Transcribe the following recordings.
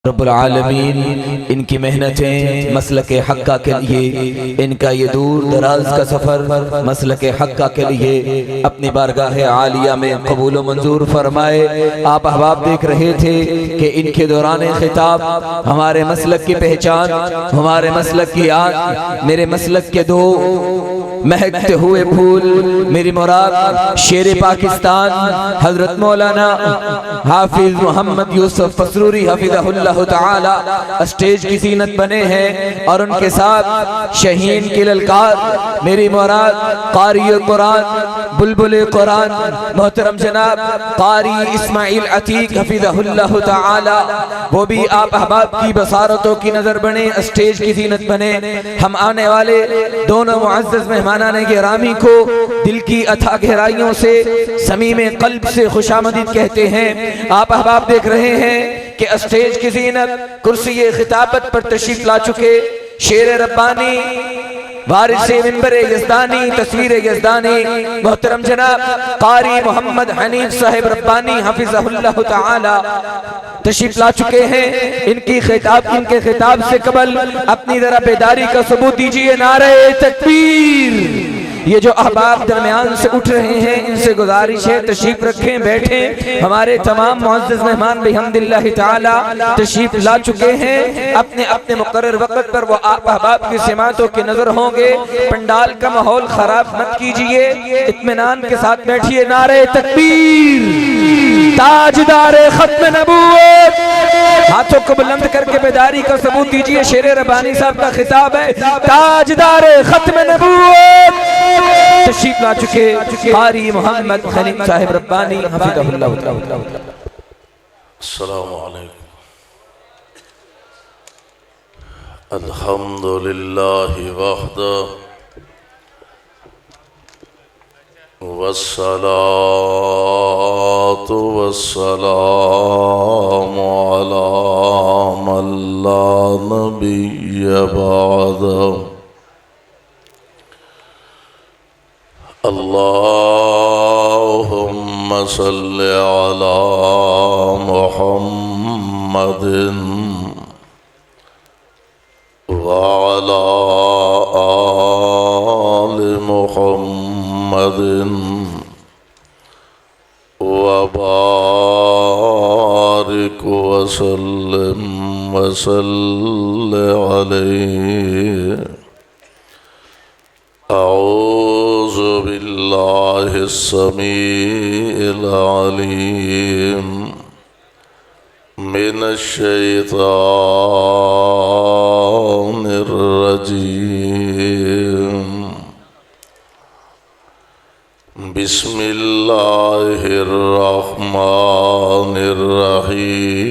رب العالمین ان کی محنتیں مسلک حقہ کے لیے، ان کا یہ دور دراز کا سفر مسلک حقہ کے لیے اپنی بارگاہ عالیہ میں قبول و منظور فرمائے۔ آپ احباب دیکھ رہے تھے کہ ان کے دوران خطاب ہمارے مسلک کی پہچان، ہمارے مسلک کی آگ، میرے مسلک کے دو مہکتے ہوئے پھول، میری مراد شیر پاکستان حضرت مولانا حافظ محمد یوسف فسروری حفظہ اللہ تعالی اسٹیج کی زینت بنے ہیں، اور ان کے ساتھ شہین کی للکار میری مراد قاری قرآن بلبل قرآن محترم جناب قاری اسماعیل عتیق حفظہ اللہ تعالی، وہ بھی آپ احباب کی بصارتوں کی نظر بنے، اسٹیج کی زینت بنے۔ ہم آنے والے دونوں معزز مہمانان گرامی کو دل کی اتھا گہرائیوں سے صمیم قلب سے خوش آمدید کہتے ہیں۔ آپ احباب دیکھ رہے ہیں کہ اسٹیج کی زینت کرسی خطابت پر تشریف لا چکے شیر ربانی وارث منبر یزدانی تصویر یزدانی محترم جناب قاری محمد حنیف صاحب ربانی حفظہ اللہ تعالی تشریف لا چکے ہیں۔ ان کے خطاب سے قبل اپنی ذرا بیداری کا ثبوت دیجئے، نعرہ تکبیر۔ یہ جو احباب درمیان سے اٹھ رہے ہیں ان سے گزارش ہے تشریف رکھیں، بیٹھیں۔ ہمارے تمام معزز مہمان بحمداللہ تعالی تشریف لا چکے ہیں، اپنے اپنے مقرر وقت پر وہ آپ احباب کی سماعتوں کی نظر ہوں گے۔ پنڈال کا ماحول خراب مت کیجئے، اطمینان کے ساتھ بیٹھیے۔ نعرہ تکبیر۔ تاجدار ختم نبوت، ہاتھوں کو بلند کر کے بیداری کا ثبوت دیجئے۔ شیر ربانی صاحب کا خطاب ہے، تاجدار ختم نبوت تشریف لا چکے قاری محمد حنیف صاحب ربانی حفظہ اللہ تعالی۔ السلام علیکم۔ الحمدللہ وحدہ والصلاة والسلام على من لا نبي بعده۔ اللهم صل على محمد وعلى آل محمد وبارك وسلم وصل عليه۔ أعوذ بالله السميع العليم من الشيطان الرجيم۔ بسم الله الرحمن الرحيم۔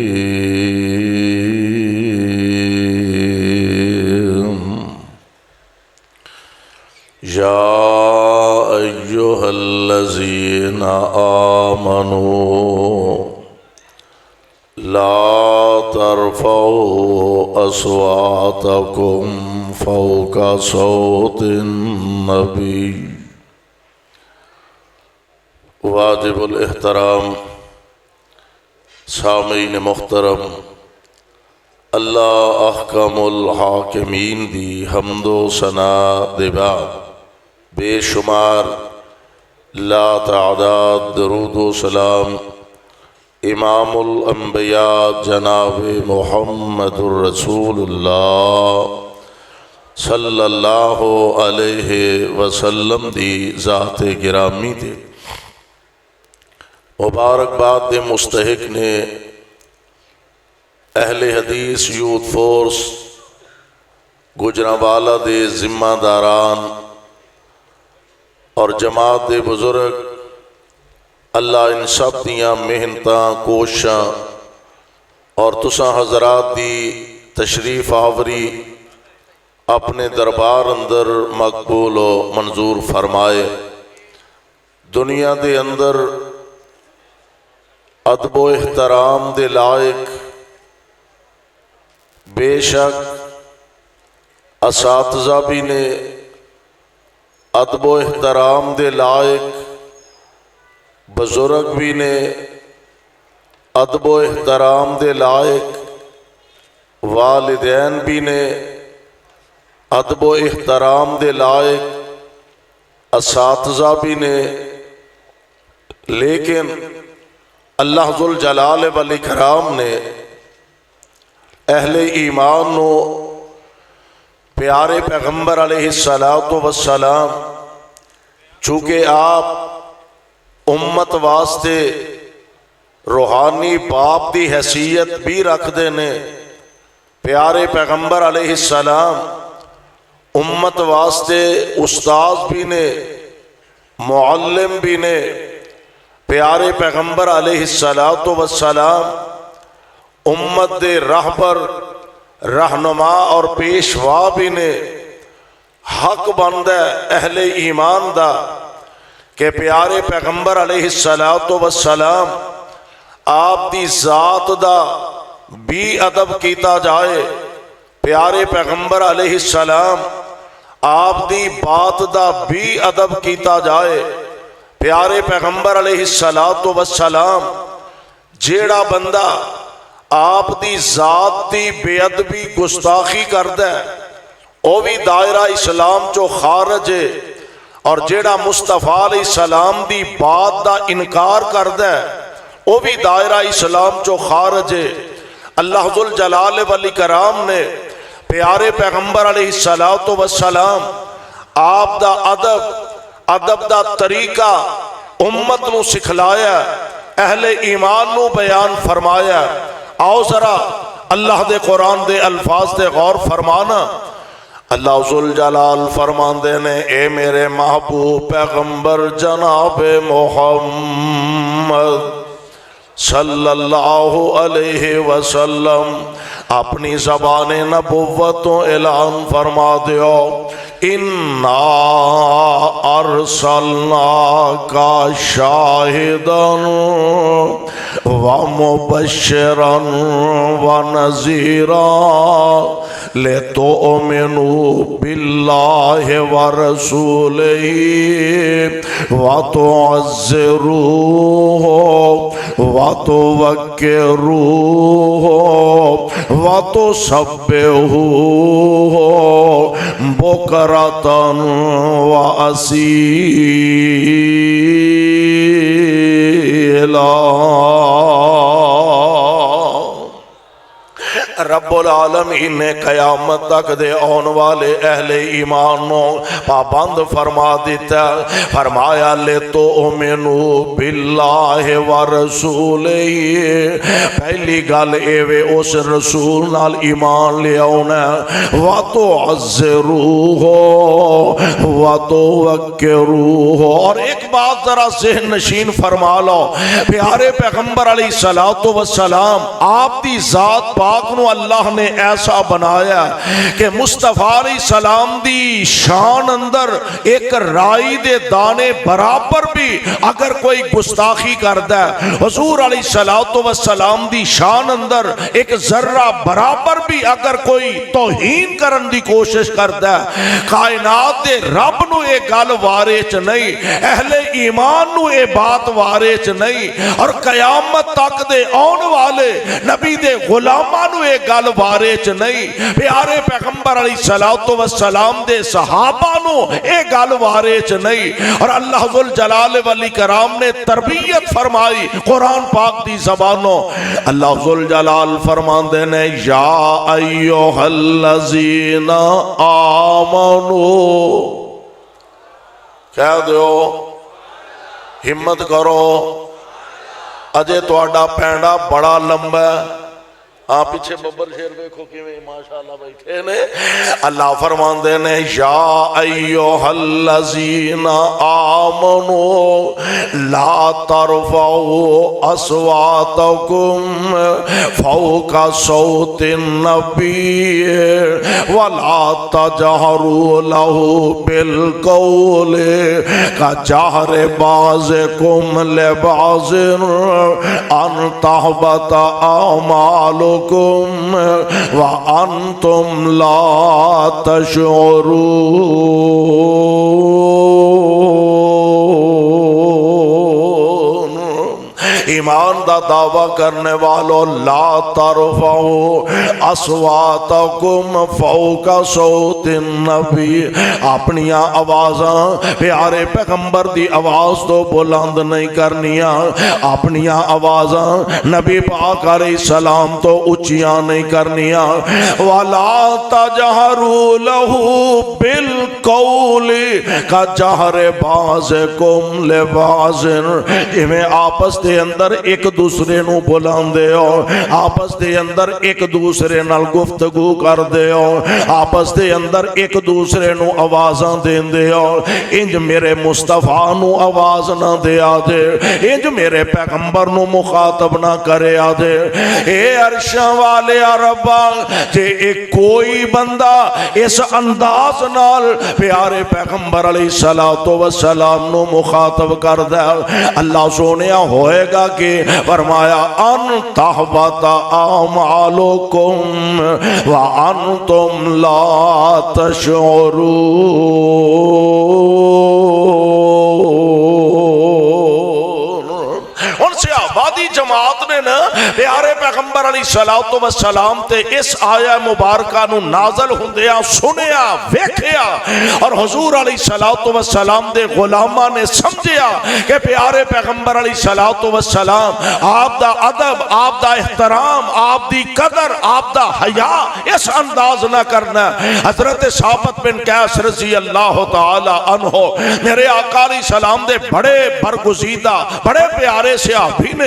يا أيها الذين آمنوا لا ترفعوا أصواتكم فوق صوت النبي۔ واجب الاحترام سامعین محترم، اللہ احکم الحاکمین دی حمد و ثنا دے بعد بے شمار لا تعداد درود و سلام امام الانبیاء جناب محمد الرسول اللہ صلی اللہ علیہ وسلم دی ذات گرامی دے مبارکباد دے مستحق نے اہل حدیث یوتھ فورس گجرانوالہ دے ذمہ داران اور جماعت دے بزرگ، اللہ ان سب دیاں محنتاں کوشاں اور تساں حضرات دی تشریف آوری اپنے دربار اندر مقبول و منظور فرمائے۔ دنیا دے اندر ادب و احترام دے لائق بے شک اساتذہ بھی نے، ادب و احترام دے لائق بزرگ بھی نے، ادب و احترام دے لائق والدین بھی نے ادب و احترام دے لائق، اساتذہ بھی نے، لیکن اللہ ذوالجلال والاکرام نے اہل ایمان نو پیارے پیغمبر علیہ السلام چونکہ آپ امت واسطے روحانی باپ دی حیثیت بھی رکھ دینے، پیارے پیغمبر علیہ السلام امت واسطے استاذ بھی نے، معلم بھی نے، پیارے پیغمبر علیہ السلام امت دے رہبر، رہنما اور پیشوا بھی نے۔ حق بندا ہے اہل ایمان دا کہ پیارے پیغمبر علیہ السلام آپ دی ذات دا بھی ادب کیتا جائے، پیارے پیغمبر علیہ السلام آپ دی بات دا بھی ادب کیتا جائے۔ پیارے پیغمبر علیہ السلام جیڑا بندہ آپ دی ذات دی بے ادبی گستاخی کردا ہے وہ بھی دائرہ اسلام چو خارج ہے، اور جیڑا مصطفیٰ علیہ السلام دی بات دا انکار کردا ہے وہ بھی دائرہ اسلام چو خارج ہے۔ اللہ ذوالجلال والاکرام نے پیارے پیغمبر علیہ السلام آپ دا ادب دا طریقہ امت نو سکھلایا، اہل ایمان نو بیان فرمایا۔ آؤ ذرا اللہ دے قرآن دے الفاظ دے غور فرمانا۔ اللہ ذوالجلال فرماندے نے اے میرے محبوب پیغمبر جناب محمد صلی اللہ علیہ وسلم اپنی زبان نبوتوں اعلان فرما دیو، اِنَّا أَرْسَلْنَاكَ شَاهِدًا وَمُبَشِّرًا وَنَذِيرًا لِتُؤْمِنُوا بِاللَّهِ وَرَسُولِهِ وَتُعَزِّرُوهُ وَتُوَقِّرُوهُ وَتُسَبِّحُوهُ بُكْرَةً وَأَصِيلًا۔ رب العالمین نے قیامت تک دے آن والے اہل ایمانوں پابند فرما دیتا، فرمایا لِتُؤْمِنُوا بِاللَّهِ وَرَسُولِهِ، پہلی گل ایوے اس رسول نال ایمان لے آنا، وَتُعَزِّرُوهُ وَتُوَقِّرُوهُ۔ اور ایک بات ذرا ذہن نشین فرما لو، پیارے پیغمبر علیہ السلام آپ دی ذات پاک نو اللہ نے ایسا بنایا کہ مصطفیٰ علیہ السلام دی شان اندر ایک رائی دے دانے برابر بھی اگر کوئی گستاخی کردا ہے، حضور علیہ السلام دی شان اندر ایک ذرہ برابر بھی اگر کوئی توہین کرن دی کوشش کردا ہے، کائنات دے رب نو اے گل وارے چ نہیں، اہل ایمان نو اے بات وارے چ نہیں، اور قیامت تک دے آن والے نبی دے غلاماں نو اے گل وارے چ نہیں، پیارے پیغمبر علیہ السلام دے صحابہ نو اے گل وارے چ نہیں۔ اور اللہ ذوالجلال والاکرام نے تربیت فرمائی قرآن پاک دی زبانوں۔ اللہ ذوالجلال فرماندے نے یا ایھا الذین آمنو، کہہ دیو ہمت کرو، اجے تہاڈا پینڈا بڑا لمبا ہے۔ آپ پیچھے ببر شیر دیکھو کیویں ماشاءاللہ بیٹھے نے۔ اللہ فرماندے نے یا ایھا الذین آمنوا لا ترفعوا اصواتکم فوق صوت النبی ولا تجہروا له بالقول کجہر بعضکم لبعض ان تحبط اعمالکم وَأَنْتُمْ لَا تَشْعُرُونَ۔ ایمان دا دعویٰ کرنے والوں لا ترفعوا اصواتکم فوق صوت النبی، اپنی آوازاں پیارے پیغمبر دی آواز تو بلند نہیں کرنیاں، اپنی آوازاں نبی پاک علیہ السلام تو اچیاں نہیں کرنیاں۔ وَلَا تَجْهَرُوا لَهُ بِالْقَوْلِ كَجَهْرِ بَعْضِكُمْ لِبَعْضٍ، جویں آپس دے اندر ایک دوسرے نو بلاندے ہو، آپس دے اندر ایک دوسرے نال گفتگو کر دے ہو، آپس دے اندر ایک دوسرے نو آوازاں دین دے ہو، انج میرے مصطفیٰ نو آواز نہ دے آدے، انج میرے پیغمبر نو مخاطب نہ کرے آدے۔ اے عرشاں والے ربا، جے ایک کوئی بندہ اس انداز نال پیارے پیغمبر علیہ السلام نو مخاطب کر دے، اللہ سونیا ہوئے گا کہ فرمایا ان تحبط اعمالکم وانتم لا تشعرون۔ ان سے آبادی جماعت نے نا پیارے پیغمبر علیہ السلام تے اس آیہ مبارکہ نو نازل ہوندیا سنیا ویکھیا، اور حضور علیہ السلام دے غلامہ نے سمجھیا کہ پیارے پیغمبر علیہ السلام آپ دا ادب، آپ دا احترام، آپ دی قدر، آپ دا حیا اس انداز نہ کرنا۔ حضرت ثابت بن قیس رضی اللہ تعالی عنہ میرے آقا علیہ السلام دے بڑے برگزیدہ بڑے پیارے صحابی نے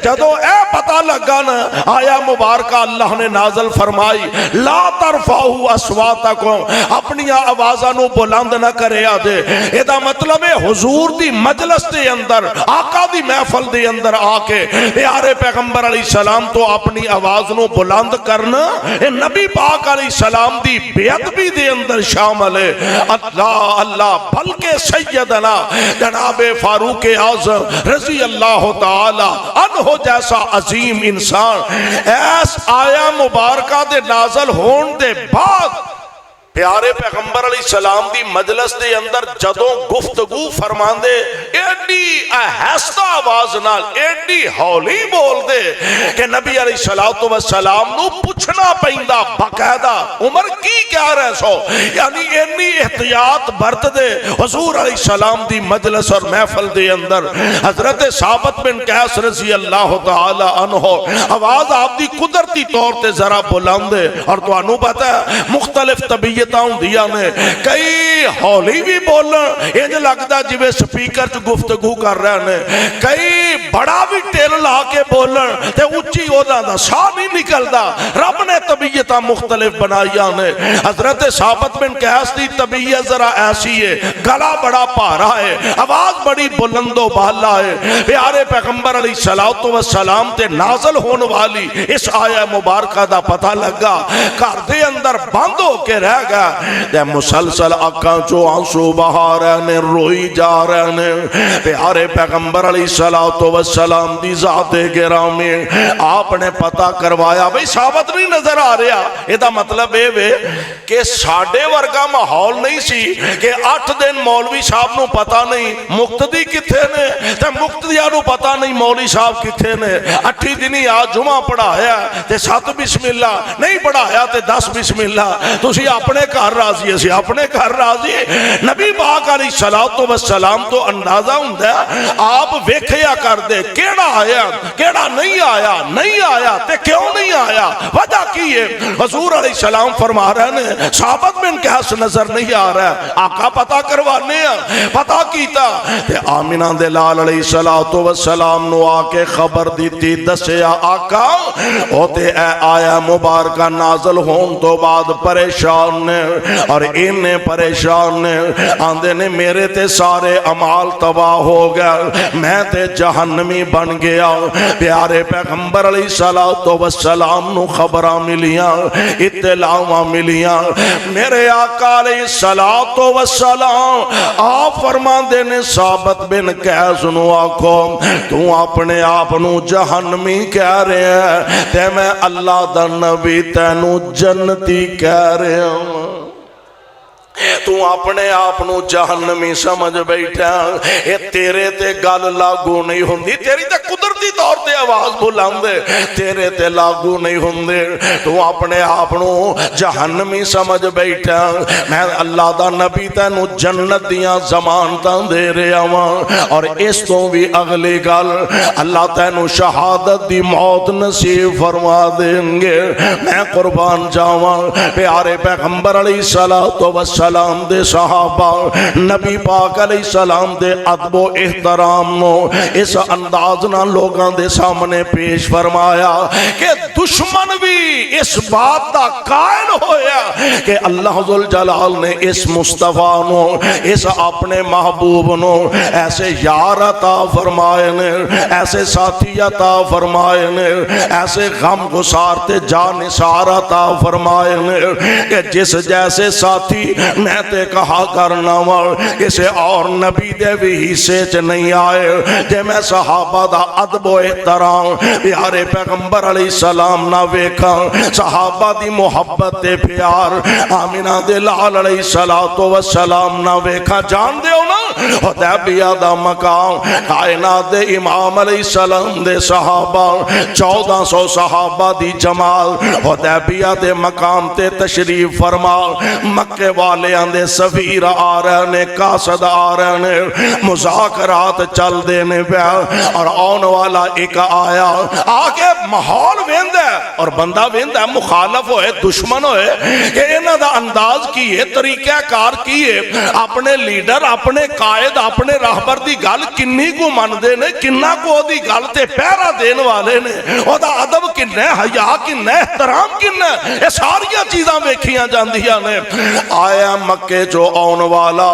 جدو اے پتہ لگا نا آیا مبارکہ اللہ نے نازل فرمائی لا ترفعوا اصواتکم، اپنی آوازاں نو بلند نہ کرے آدے، ادا مطلب ہے حضور دی مجلس دے اندر آقا دی محفل دے اندر آ کے پیارے پیغمبر علیہ السلام تو اپنی آواز نو بلند کرنا اے نبی پاک علیہ السلام دی بے ادبی دے اندر شامل ہے۔ اللہ اللہ، بلکہ سیدنا جناب فاروق اعظم رضی اللہ تعالی عنہ جیسا عظیم انسان ایس آیا مبارکہ دے نازل ہون دے بعد پیارے پیغمبر علیہ السلام دی مجلس دے اندر جدوں گفتگو فرماندے ایڈی آہستہ آواز نال ایڈی ہولی بول دے کہ نبی علیہ السلام نو پوچھنا پیندا باقاعدہ عمر کی کیا رہ سو، یعنی اتنی احتیاط برت دے حضور علیہ السلام دی مجلس اور محفل دے اندر۔ حضرت ثابت بن قیس رضی اللہ تعالی عنہ آواز آپ دی قدرتی طور تے ذرا بلندے، اور تو انو پتہ ہے مختلف طبیعت دیا نے کئی ہولی بھی بولن انج لگتا جویں سپیکر چ گفتگو کر رہے ہیں، کئی بڑا بھی ٹیل لا کے بولن تے اچھی اودا دا سا نہیں نکلدا۔ رب نے طبیعتاں مختلف بنائیاں نے۔ حضرت ثابت بن قیس دی طبیعت ذرا ایسی ہے، گلا بڑا پارا ہے، آواز بڑی بلند و بالا ہے۔ پیارے پیغمبر علیہ السلام تے نازل ہون والی اس آیہ مبارکہ دا پتہ لگا، گھر دے اندر بند ہو کے رہ گا تے مسلسل آنکھاں چو آنسو بہا رہے نے، روئی جا رہے نے۔ پیارے پیغمبر علیہ السلام دی ذات گرامی آپ نے پتہ کروایا بھئی ثابت نہیں نظر آ رہا، یہ دا مطلب ہے کہ ساڑھے ورگا ماحول نہیں سی کہ 8 دن مولوی صاحب نو پتہ نہیں مقتدی کتھے نے تے مقتدیاں نو پتہ نہیں مولوی صاحب کتھے نے، 8 دنی آج جمعہ پڑھایا تے 7 بسم اللہ نہیں پڑھایا تے 10 بسم اللہ، تسی اپنے گھر راضی ہے، اپنے گھر راضی۔ نبی پاک علیہ السلام تو اندازہ ہوندا ہے آپ ویکھیا کر دے کیڑا آیا کیڑا نہیں آیا، نہیں آیا تے کیوں نہیں آیا، وجہ کی ہے۔ حضور علیہ السلام فرما رہے ہیں ثابت بن قیس نظر نہیں آ رہا ہے، آقا پتہ کروانے ہیں، پتہ کیتا تے آمنہ دے لال علیہ السلام نو آ کے خبر دیتی، دسیا آقا او تے اے آیا مبارکہ نازل ہون تو بعد پریشان نے، اور انہیں پریشان نے، آندے نے میرے تے سارے عمال تباہ ہو گئے، میں تے جہنمی بن گیا۔ پیارے پیغمبر علیہ السلام نو خبراں ملیاں، اطلاعاں ملیاں، میرے آقا علیہ السلام آپ فرماندے نے ثابت بن قیس نو آکھو تو اپنے آپ نو جہنمی کہہ رہے ہیں تے میں اللہ دا نبی تینو جنتی کہہ رہے ہوں، تو اپنے آپنو جہنمی سمجھ بیٹھا، اے تیرے تے گل لاگو نہیں ہوندی، تیری تے قدرتی طور تے آواز بلاندے تیرے تے لاگو نہیں ہوندے تو اپنے آپ نو جہنمی سمجھ بیٹھا میں اللہ دا نبی تینو جنت دیاں ضمانتاں دے رہا ہاں اور اس تو بھی اگلی گل اللہ تینو شہادت دی موت نصیب فرما دیں گے میں قربان جاواں پیارے پیغمبر علیہ السلام دے صحابہ نبی پاک علیہ السلام دے ادب و احترام نو اس انداز نہ لوگاں دے سامنے پیش فرمایا کہ دشمن بھی اس بات دا قائل ہویا کہ اللہ ذوالجلال نے اس مصطفیٰ نو اس اپنے محبوب نو ایسے یار عطا فرمائے نے ایسے ساتھی عطا فرمائے نے ایسے غم گسار تے جانثار عطا فرمائے نے کہ جس جیسے ساتھی میں تے کہا کرنا اسے اور نبی دے بھی حصے چ نہیں آئے جے میں صحابہ دا ادب و احترام پیارے پیغمبر علیہ السلام نہ ویکھا صحابہ دی محبت تے پیار آمینہ دے لال علیہ السلام نہ ویکھا جان دے ہو نا حدیبیہ دا مقام کائنات دے امام علیہ السلام دے صحابہ 1400 صحابہ دی جماعت حدیبیہ دے مقام تے تشریف فرما مکے والے آندے سفیر آ رہے نے قاصد آ رہے نے مذاکرات چل دینے پہ اور آن والا ایک آیا آگے ماحول ویندہ ہے اور بندہ ویندہ ہے مخالف ہوئے دشمن ہوئے کہ انہاں دا انداز کیے طریقہ کار کیے اپنے لیڈر اپنے قائد اپنے راہبر دی گل کنی کو من دے نے کنہ کو دی گل تے پیرا دین والے نے او دا ادب کنہ حیا کنہ احترام کنہ یہ ساریاں چیزاں ویکھیاں جاندیاں نے آیا مکے جو آن والا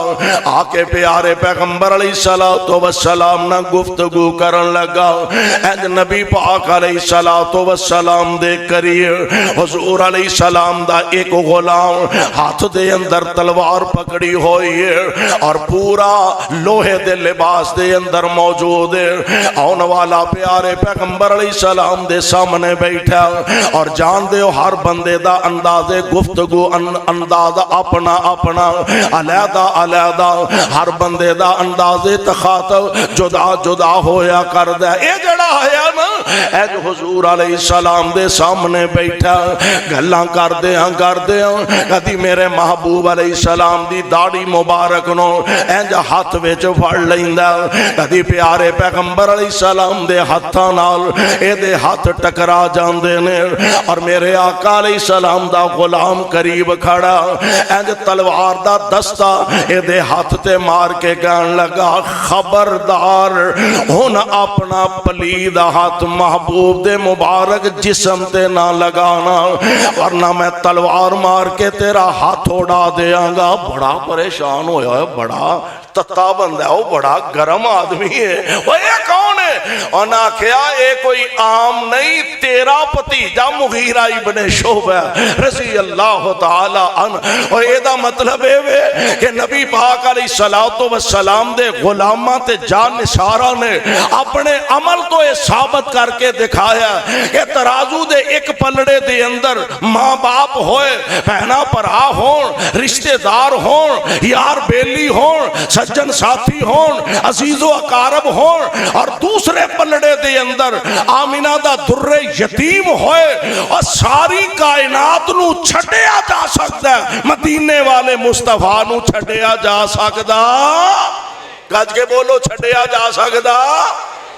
آکے پیارے پیغمبر علیہ السلام نہ گفتگو کرن لگا اج نبی پاک علیہ السلام دے کریے حضور علیہ السلام دا ایک غلام ہاتھ دے اندر تلوار پکڑی ہوئی ہے اور پورا لوہے دے لباس دے اندر موجود ہے آن والا پیارے پیغمبر علیہ السلام دے سامنے بیٹھا اور جان دے ہر بندے دا انداز گفتگو انداز اپنا اپنا علیحدہ علیحدہ ہر بندے دا انداز تخاطب جدا جدا ہویا کر دے اے جڑا ہے نا اے جو حضور علیہ السلام دے سامنے بیٹھا گلاں کر دے کدی میرے محبوب علیہ السلام دی داڑھی مبارک نو انج ہاتھ وچ پھڑ لیندا کدی پیارے پیغمبر علیہ السلام دے ہتھاں نال اے دے ہاتھ ٹکرا جاندے نے اور میرے آقا علیہ السلام دا غلام قریب کھڑا انج تلوار دا دستہ اے دے ہاتھ تے مار کے کہن لگا خبردار ہن اپنا پلید ہاتھ محبوب دے مبارک جسم تے نہ لگانا ورنہ میں تلوار مار کے تیرا ہاتھ اڑا دیاں گا بڑا پریشان ہویا ہے بڑا تتا بندہ ہے وہ بڑا گرم آدمی ہے وہ یہ کون ہے اور نہ کیا اے کوئی عام نہیں تیرا پتیجا مغیرہ ابن شعبہ رضی اللہ تعالی عنہ اور یہ دا مطلب ہے کہ نبی پاک علیہ السلام دے غلامہ تے جان نثارہ نے اپنے عمل تو یہ ثابت کر کے دکھایا کہ ترازو دے ایک پلڑے دے اندر ماں باپ ہوئے بہنا پرا ہون رشتہ دار ہون یار بیلی ہون سجن ساتھی ہون عزیز و اقارب ہون اور دوسرے پلڑے دے اندر آمینہ دا در یتیم ہوئے اور ساری کائنات نو چھٹیا جا سکتا ہے مدینے والے مصطفیٰ نو چھٹیا جا سکتا گج کے بولو چھٹیا جا سکتا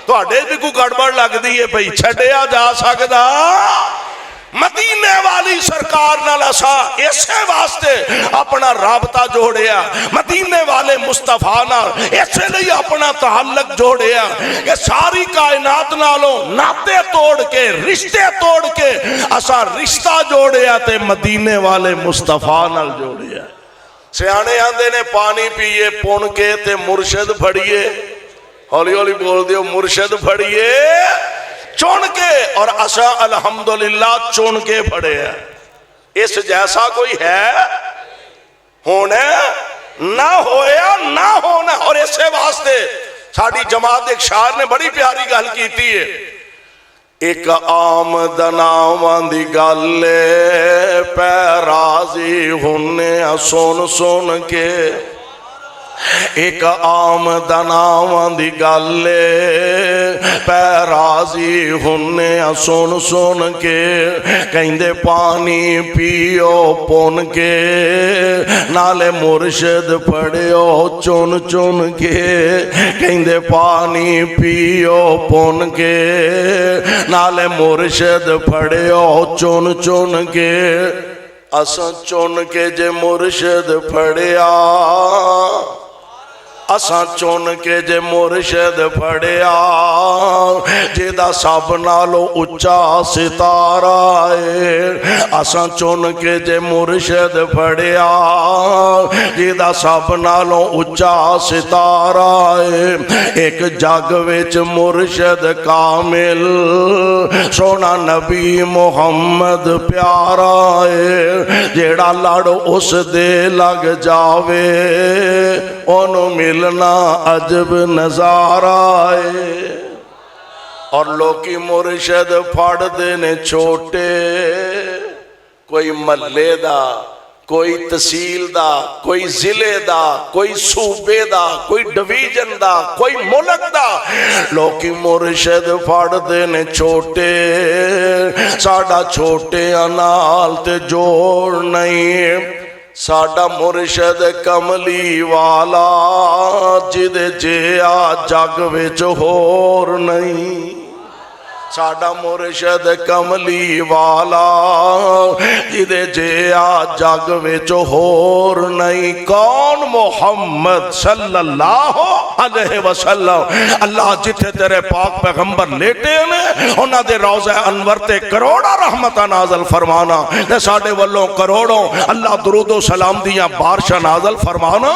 تو اڈے بھی کوئی گڑبڑ لگ دی ہے بھئی چھٹیا جا سکتا مدینے والی سرکار نال اسا اسے واسطے اپنا رابطہ جوڑیا مدینے والے مصطفیٰ نال اسے لئے اپنا تعلق جوڑیا کہ ساری کائنات نالوں ناتے توڑ کے رشتے توڑ کے اسا رشتہ جوڑیا تے مدینے والے مصطفیٰ نال جوڑیا سیانے آندے نے پانی پیئے پون کے تے مرشد پھڑیے ہولی ہولی بول دیو مرشد پھڑیے چون کے اور اسا الحمدللہ چون کے پڑے ہیں اس جیسا کوئی ہے ہونے نہ ہویا نہ ہونا اور اسے واسطے ساڑھی جماعت ایک شاعر نے بڑی پیاری گل کی تھی ایک آمدن آمدی گلے پہ راضی ہونے سون سون کے ایک آمدناواں دی گل پہ راضی ہونے سن سن کے کہندے پانی پیو پون کے نالے مرشد پڑھیو چن چن کے کہندے پانی پیو پون کے نالے مرشد پڑھیو چن چن کے اساں چن کے جے مرشد پڑھیا اساں چون کے جے مرشد پڑھیا جیدہ سب نالو اچا ستارہ ہے اساں چون کے جے مرشد پڑھیا جیدہ سب نالو اچا ستارہ ہے ایک جگ وچ مرشد کامل سونا نبی محمد پیارا ہے جیڑا لڑ اس دے لگ جاوے انہوں ملنا عجب نظارہ ہے اور لوکی مرشد پھاڑ دینے چھوٹے کوئی محلے دا کوئی تحصیل دا کوئی ضلع دا کوئی صوبے دا کوئی ڈویژن دا کوئی ملک دا لوکی مرشد پھاڑ دینے چھوٹے ساڑا چھوٹے انال تے جوڑ نہیں ساڑا مرشد کملی والا جدے جیا جگ وچ ہور نہیں ساڑا مرشد کملی والا جدے جیا جگ وچ ہور نہیں کون محمد صلی اللہ علیہ وسلم اللہ جتھے تیرے پاک پیغمبر لیٹے ہیں انہاں دے روضہ انور تے کروڑا رحمتہ نازل فرمانا تے ساڑے والوں کروڑوں اللہ درود و سلام دیاں بارشہ نازل فرمانا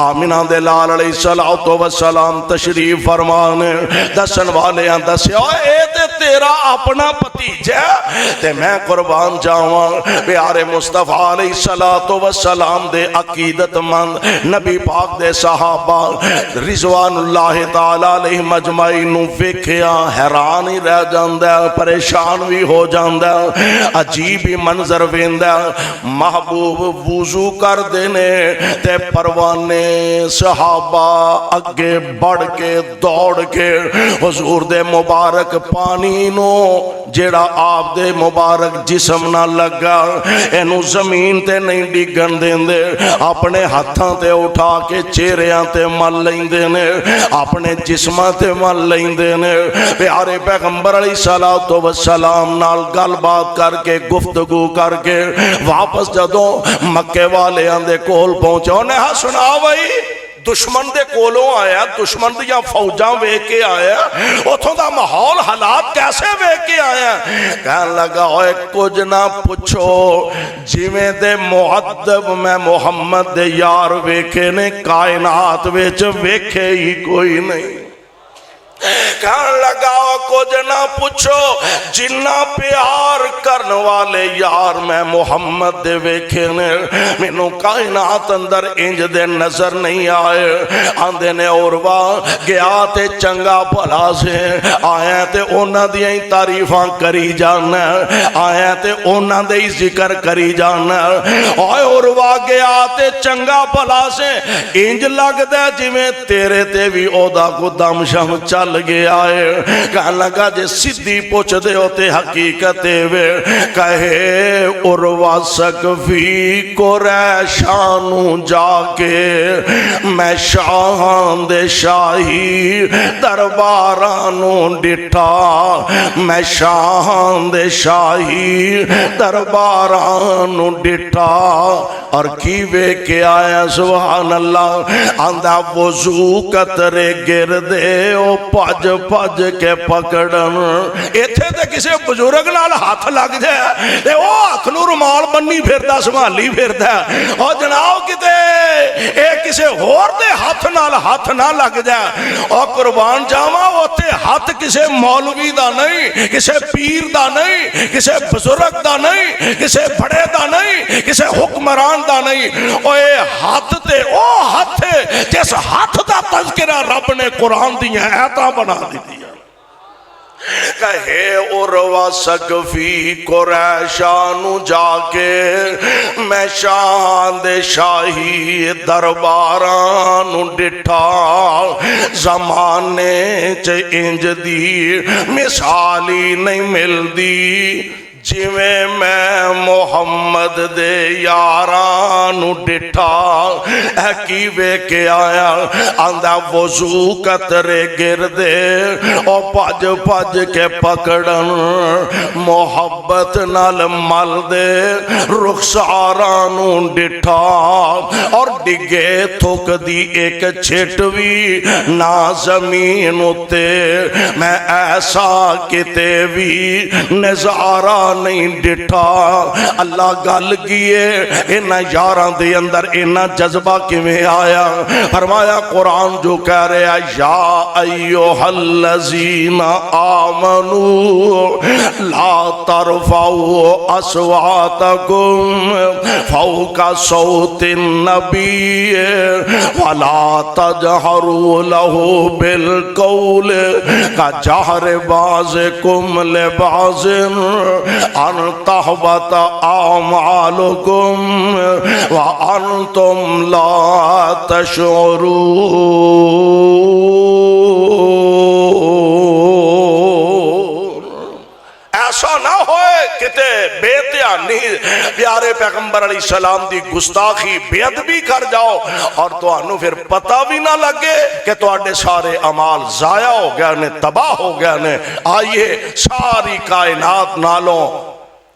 آمینہ دے لال علیہ السلام تشریف فرمانے دسن والے ہیں دسیا اے تیرا اپنا پتیجہ تے میں قربان جاواں پیارے مصطفیٰ علیہ السلام دے عقیدت مند نبی پاک دے صحابہ رضوان اللہ تعالی علیہ مجمعین نو ویکھیا حیران ہی رہ جاندا پریشان بھی ہو جاندا عجیب ہی منظر ویندا محبوب وضو کر دینے تے پروانے صحابہ اگے بڑھ کے دوڑ کے حضور دے مبارک پانی نو جیڑا آپ دے مبارک جسم نہ لگا اینو زمین تے نہیں ڈگن دیں دے اپنے ہاتھاں تے اٹھا کے چہریاں تے مل لیں دینے اپنے جسماں تے مل لیں دینے پیارے پیغمبر علیہ السلام نال گل بات کر کے گفتگو کر کے واپس جدوں مکے والے آندے کول پہنچا انہیں ہاں سنا بھائی دشمن دے کولوں آیا دشمن دیاں فوجاں وے کے آیا اتھوں دا ماحول حالات کیسے وے کے آیا کہنے لگا اوے کچھ نہ پوچھو جویں دے معدب میں محمد دے یار ویکھے نے کائنات وچ ویکھے ہی کوئی نہیں کہنے لگا کچھ نہ پوچھو جنہ پیار کرن والے یار میں محمد دے ویکھے نے مینوں کائنات اندر انج دے نظر نہیں آئے آندے نے عروا گیا تے چنگا بھلا سے آیا تے انہاں دیاں تعریفاں کری جانا آیا تے انہاں دے ذکر کری جانا اوے عروا گیا تے چنگا بھلا سے انج لگدا جویں تیرے تے بھی اودا کو دم شم چل گیا ہے کہنے لگا جے سدھی پوچھ دے ہوتے حقیقت وے کہے عروا سقفی قریشانو جا کے میں شاہاں دے شاہی دربارانو ڈٹھا میں شاہاں دے شاہی دربارانو ڈٹھا اور کی وے کے آیا سبحان اللہ آندہ وضو قطرے گر دے او پج پج کے پکڑن ایتھے تے کسے بزرگ نال ہاتھ لگ جائے تے او ہاتھ نو رومال بنی پھردا سنبھالی پھردا او جناب کتے اے کسے ہور دے ہاتھ نال ہاتھ نہ لگ جائے او قربان جاواں اوتے ہاتھ کسے مولوی دا نہیں کسے پیر دا نہیں کسے بزرگ دا نہیں کسے بڑے دا نہیں کسے حکمران دا نہیں او اے ہاتھ تے او ہاتھ جس ہاتھ دا تذکرہ رب نے قرآن دی آیتاں بنا دی دیا کہے عروہ سقفی قریشانو جا کے میں شاہاں دے شاہی دربارانو ڈٹھا زمانے چ انج دی مثالی نہیں مل دی جویں میں محمد دے یارانو ڈٹھا اے کیوے کے آیا آندہ وضو قطرے گردے اور پج پج کے پکڑن محبت نال مل دے رخسارانو ڈٹھا اور ڈگے تھوک دی ایک چھٹوی نا زمین اتے میں ایسا کتے بھی نظارہ نہیں ڈٹھا اللہ گل کیے انہ یاران دے اندر انہ جذبہ کیویں آیا فرمایا قرآن جو کہہ رہا یا ایوہ الذین آمنوا لا ترفعوا اصواتکم فوق صوت النبی ولا تجہروا له بالقول کجہر بعضکم لبعض ان تحبط اعمالکم وانتم لا تشعرون ایسا نہ ہوئے کتے بے دھیانی پیارے پیغمبر علیہ السلام دی گستاخی بے ادبی کر جاؤ اور تو انو پھر پتہ بھی نہ لگے کہ تو اڈے سارے عمال ضائع ہو گیا نے تباہ ہو گیا نے آئیے ساری کائنات نالوں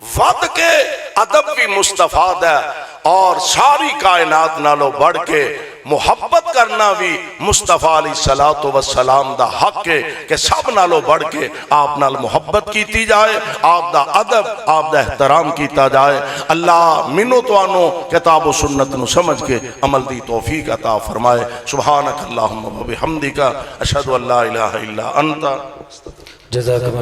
ود کے ادب بھی مستفاد ہے اور ساری کائنات نالوں بڑھ کے محبت کرنا بھی مصطفیٰ علیہ السلام دا حق ہے کہ سب نالوں بڑھ کے آپ نال محبت کیتی جائے آپ دا ادب آپ دا احترام کیتا جائے اللہ منو توانو کتاب و سنت نو سمجھ کے عمل دی توفیق عطا فرمائے سبحانک اللہم و بحمدک اشہدو ان لا الہ الا انت جزاک